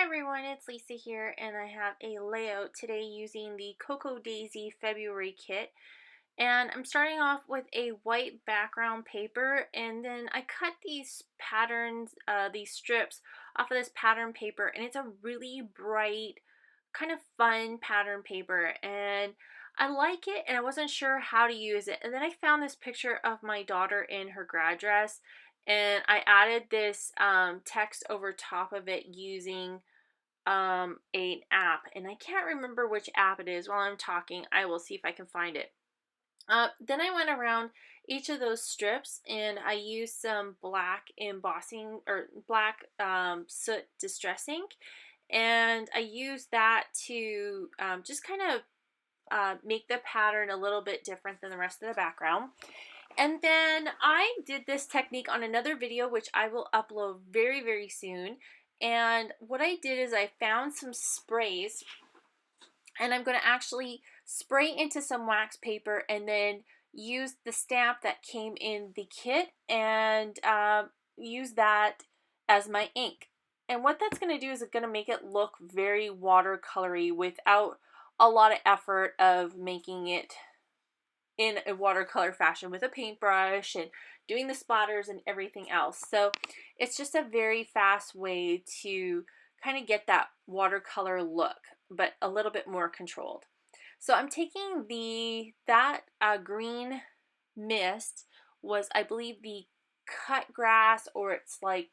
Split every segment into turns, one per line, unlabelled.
everyone, it's Lisa here, and I have a layout today using the Cocoa Daisy February kit. And I'm starting off with a white background paper, and then I cut these patterns, these strips off of this pattern paper, and it's a really bright, kind of fun pattern paper, and I like it, and I wasn't sure how to use it. And then I found this picture of my daughter in her grad dress, and I added this text over top of it using an app, and I can't remember which app it is. While I'm talking, I will see if I can find it. Then I went around each of those strips and I used some black embossing or black soot distress ink, and I used that to just kind of make the pattern a little bit different than the rest of the background. And then I did this technique on another video, which I will upload very, very soon. And what I did is I found some sprays, and I'm going to actually spray into some wax paper and then use the stamp that came in the kit and use that as my ink. And what that's going to do is it's going to make it look very watercolory without a lot of effort of making it in a watercolor fashion with a paintbrush and doing the splatters and everything else. So it's just a very fast way to kind of get that watercolor look, but a little bit more controlled. So I'm taking that green mist was, I believe, the cut grass, or it's like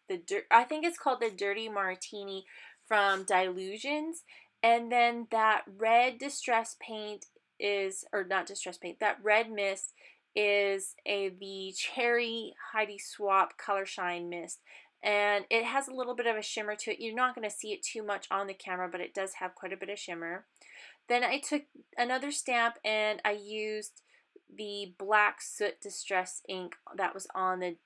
I think it's called the Dirty Martini from Dilutions. And then that red distress paint is, or not distress paint, that red mist is the Cherry Heidi Swapp Color Shine Mist. And it has a little bit of a shimmer to it. You're not going to see it too much on the camera, but it does have quite a bit of shimmer. Then I took another stamp and I used the black soot distress ink that was on the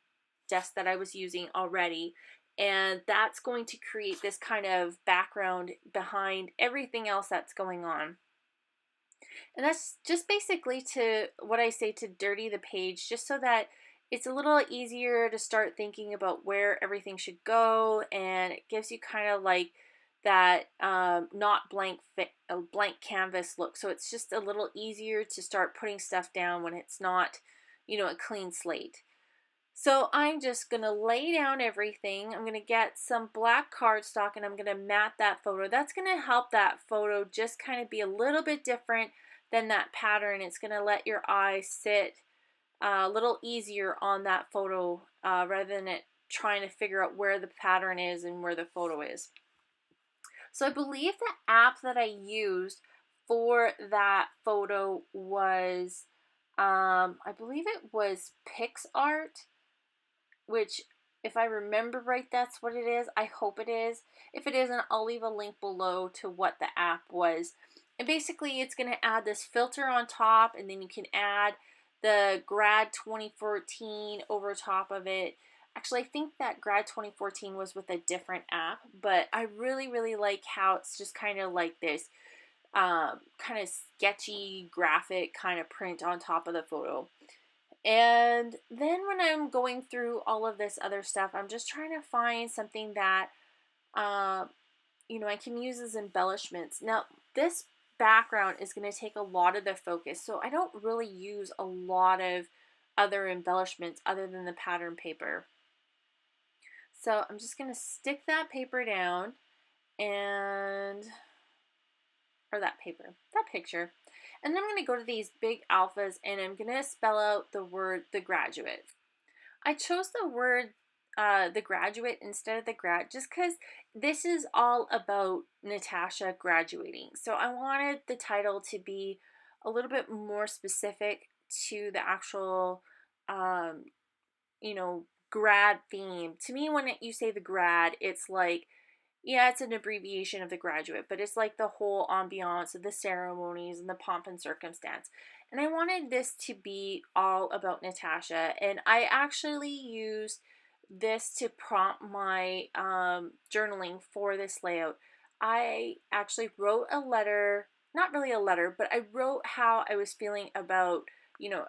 desk that I was using already. And that's going to create this kind of background behind everything else that's going on. And that's just basically to what I say, to dirty the page, just so that it's a little easier to start thinking about where everything should go, and it gives you kind of like that not blank canvas look. So it's just a little easier to start putting stuff down when it's not, a clean slate. So I'm just going to lay down everything. I'm going to get some black cardstock and I'm going to mat that photo. That's going to help that photo just kind of be a little bit different than that pattern. It's going to let your eye sit a little easier on that photo rather than it trying to figure out where the pattern is and where the photo is. So I believe the app that I used for that photo was, I believe it was PixArt, which, if I remember right, that's what it is. I hope it is. If it isn't, I'll leave a link below to what the app was. And basically, it's going to add this filter on top, and then you can add the Grad 2014 over top of it. Actually, I think that Grad 2014 was with a different app, but I really, really like how it's just kind of like this kind of sketchy graphic kind of print on top of the photo. And then when I'm going through all of this other stuff, I'm just trying to find something that, I can use as embellishments. Now, this background is going to take a lot of the focus, so I don't really use a lot of other embellishments other than the pattern paper. So I'm just going to stick that paper down and, or that picture. And then I'm going to go to these big alphas and I'm going to spell out the word The Graduate. I chose the word The Graduate instead of the grad just because this is all about Natasha graduating. So I wanted the title to be a little bit more specific to the actual, grad theme. To me, when you say the grad, it's like, yeah, it's an abbreviation of the graduate, but it's like the whole ambiance of the ceremonies and the pomp and circumstance. And I wanted this to be all about Natasha, and I actually used this to prompt my journaling for this layout. I actually wrote a letter, not really a letter, but I wrote how I was feeling about,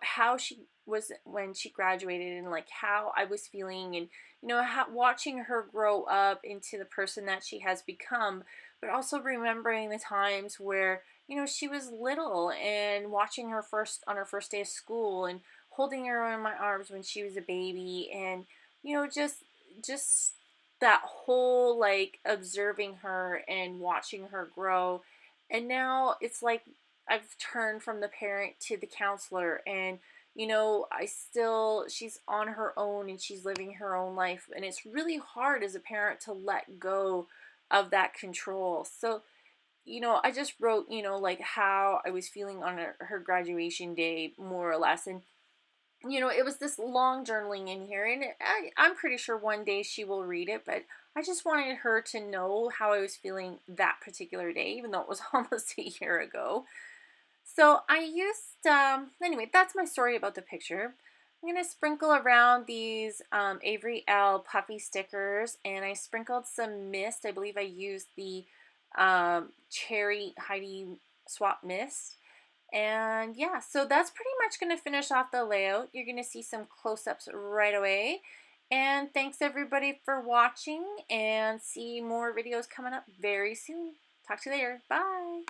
how she was when she graduated, and like how I was feeling, and how watching her grow up into the person that she has become, but also remembering the times where she was little, and watching her first on her first day of school, and holding her in my arms when she was a baby, and just that whole like observing her and watching her grow. And now it's like I've turned from the parent to the counselor, and she's on her own and she's living her own life, and it's really hard as a parent to let go of that control. So I just wrote, like how I was feeling on her graduation day, more or less. And it was this long journaling in here, and I'm pretty sure one day she will read it, but I just wanted her to know how I was feeling that particular day, even though it was almost a year ago. So I used, anyway, that's my story about the picture. I'm going to sprinkle around these Avery L puffy stickers, and I sprinkled some mist. I believe I used the Cherry Heidi Swap Mist. And yeah, so that's pretty much going to finish off the layout. You're going to see some close-ups right away. And thanks everybody for watching, and see more videos coming up very soon. Talk to you later. Bye.